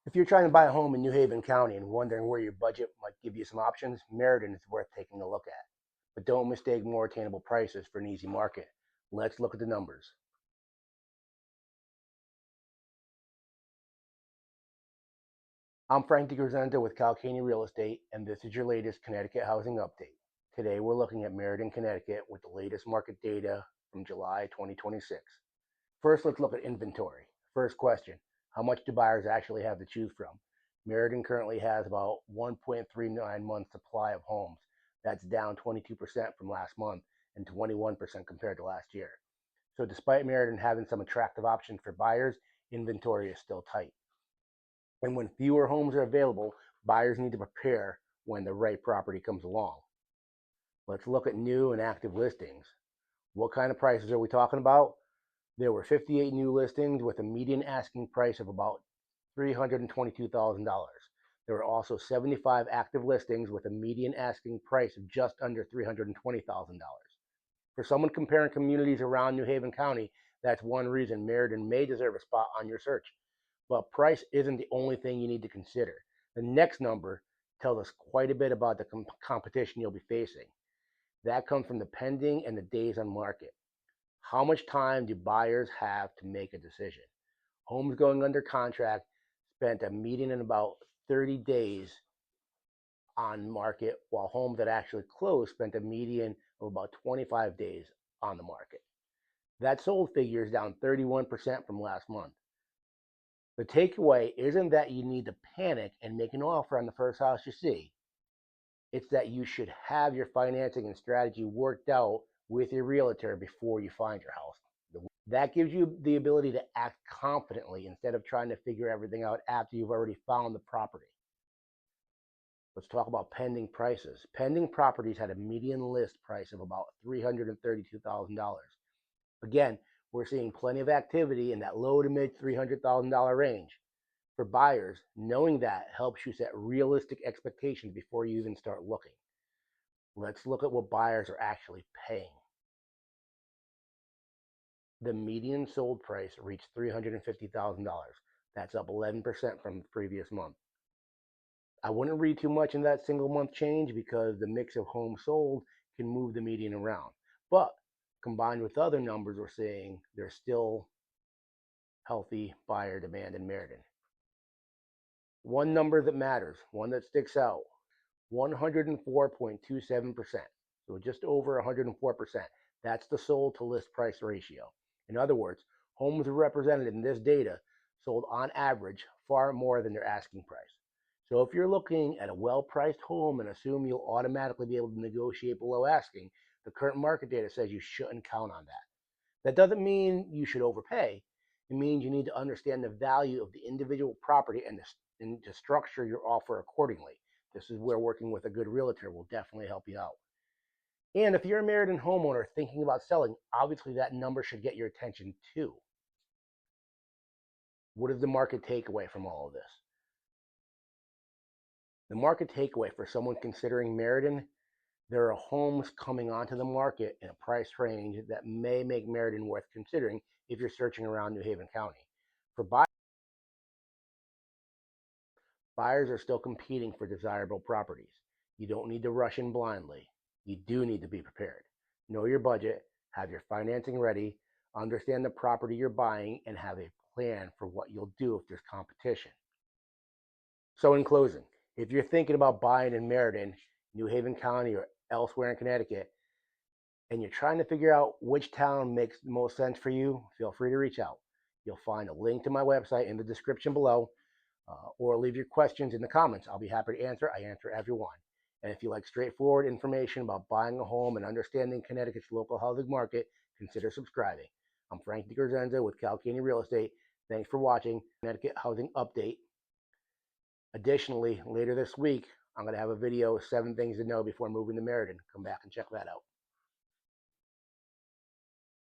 If you're trying to buy a home in New Haven County and wondering where your budget might give you some options, Meriden is worth taking a look at. But don't mistake more attainable prices for an easy market. Let's look at the numbers. I'm Frank DeGrazenta with Connecticut Real Estate, and this is your latest Connecticut Housing Update. Today we're looking at Meriden, Connecticut with the latest market data from July 2026. First, let's look at inventory. First question, how much do buyers actually have to choose from? Meriden currently has about 1.39 months supply of homes. That's down 22% from last month and 21% compared to last year. So despite Meriden having some attractive options for buyers, inventory is still tight. And when fewer homes are available, buyers need to prepare when the right property comes along. Let's look at new and active listings. What kind of prices are we talking about? There were 58 new listings with a median asking price of about $322,000. There were also 75 active listings with a median asking price of just under $320,000. For someone comparing communities around New Haven County, that's one reason Meriden may deserve a spot on your search. But price isn't the only thing you need to consider. The next number tells us quite a bit about the competition you'll be facing. That comes from the pending and the days on market. How much time do buyers have to make a decision? Homes going under contract spent a median in about 30 days on market, while homes that actually closed spent a median of about 25 days on the market. That sold figure is down 31% from last month. The takeaway isn't that you need to panic and make an offer on the first house you see. It's that you should have your financing and strategy worked out with your realtor before you find your house. That gives you the ability to act confidently instead of trying to figure everything out after you've already found the property. Let's talk about pending prices. Pending properties had a median list price of about $332,000. Again, we're seeing plenty of activity in that low to mid $300,000 range. For buyers, knowing that helps you set realistic expectations before you even start looking. Let's look at what buyers are actually paying. The median sold price reached $350,000. That's up 11% from the previous month. I wouldn't read too much in that single month change because the mix of homes sold can move the median around. But combined with other numbers we're seeing, there's still healthy buyer demand in Meriden. One number that matters, one that sticks out, 104.27%. So just over 104%. That's the sold to list price ratio. In other words, homes represented in this data sold on average far more than their asking price. So if you're looking at a well-priced home and assume you'll automatically be able to negotiate below asking, the current market data says you shouldn't count on that. That doesn't mean you should overpay. It means you need to understand the value of the individual property and to structure your offer accordingly. This is where working with a good realtor will definitely help you out. And if you're a Meriden homeowner thinking about selling, obviously that number should get your attention too. What is the market takeaway from all of this? The market takeaway for someone considering Meriden, there are homes coming onto the market in a price range that may make Meriden worth considering if you're searching around New Haven County. For buyers are still competing for desirable properties. You don't need to rush in blindly. You do need to be prepared. Know your budget, have your financing ready, understand the property you're buying, and have a plan for what you'll do if there's competition. So in closing, if you're thinking about buying in Meriden, New Haven County, or elsewhere in Connecticut, and you're trying to figure out which town makes the most sense for you, feel free to reach out. You'll find a link to my website in the description below, or leave your questions in the comments. I'll be happy to answer. I answer everyone. And if you like straightforward information about buying a home and understanding Connecticut's local housing market, consider subscribing. I'm Frank DeGrazenta with Connecticut Real Estate. Thanks for watching Connecticut Housing Update. Additionally, later this week, I'm going to have a video of 7 things to know before moving to Meriden. Come back and check that out.